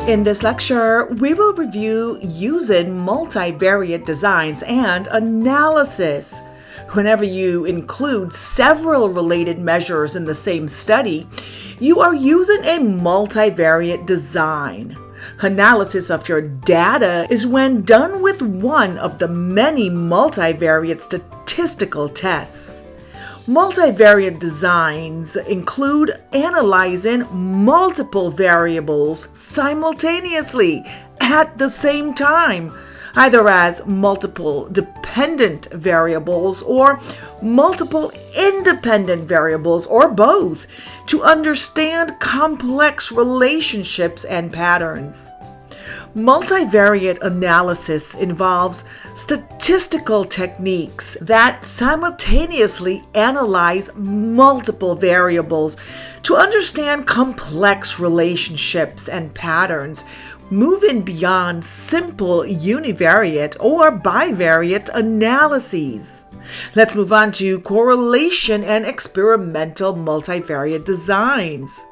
In this lecture, we will review using multivariate designs and analysis. Whenever you include several related measures in the same study, you are using a multivariate design. Analysis of your data is when done with one of the many multivariate statistical tests. Multivariate designs include analyzing multiple variables simultaneously at the same time, either as multiple dependent variables or multiple independent variables or both, to understand complex relationships and patterns. Multivariate analysis involves statistical techniques that simultaneously analyze multiple variables to understand complex relationships and patterns, moving beyond simple univariate or bivariate analyses. Let's move on to correlation and experimental multivariate designs.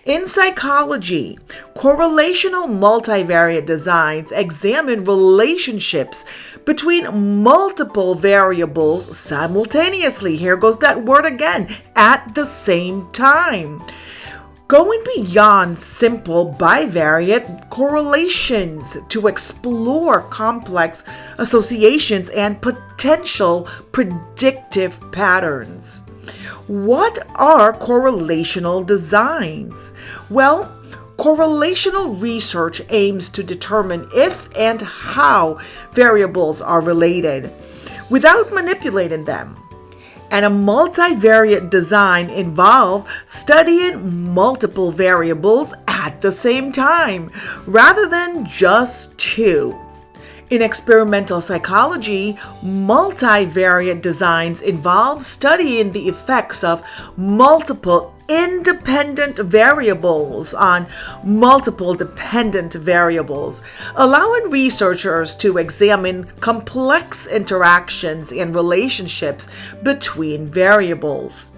In psychology, correlational multivariate designs examine relationships between multiple variables simultaneously. Here goes that word again, at the same time. Going beyond simple bivariate correlations to explore complex associations and potential predictive patterns. What are correlational designs? Well, correlational research aims to determine if and how variables are related without manipulating them. And a multivariate design involves studying multiple variables at the same time, rather than just two. In experimental psychology, multivariate designs involve studying the effects of multiple independent variables on multiple dependent variables, allowing researchers to examine complex interactions and relationships between variables.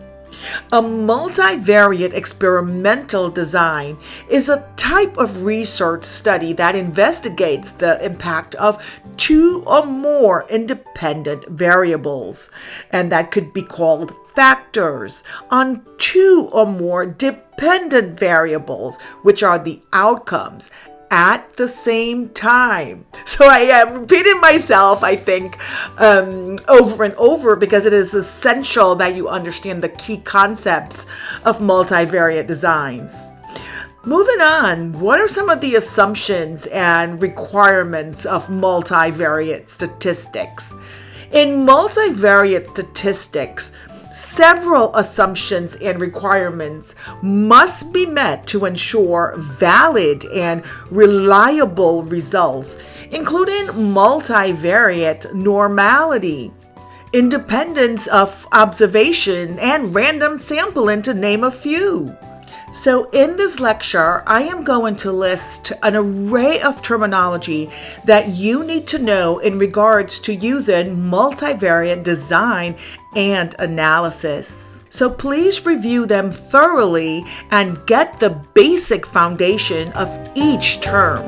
A multivariate experimental design is a type of research study that investigates the impact of two or more independent variables, and that could be called factors, on two or more dependent variables, which are the outcomes, at the same time. So I am repeating myself, I think, over and over, because it is essential that you understand the key concepts of multivariate designs. Moving on, what are some of the assumptions and requirements of multivariate statistics? In multivariate statistics, several assumptions and requirements must be met to ensure valid and reliable results, including multivariate normality, independence of observation, and random sampling, to name a few. So in this lecture, I am going to list an array of terminology that you need to know in regards to using multivariate design and analysis. So please review them thoroughly and get the basic foundation of each term.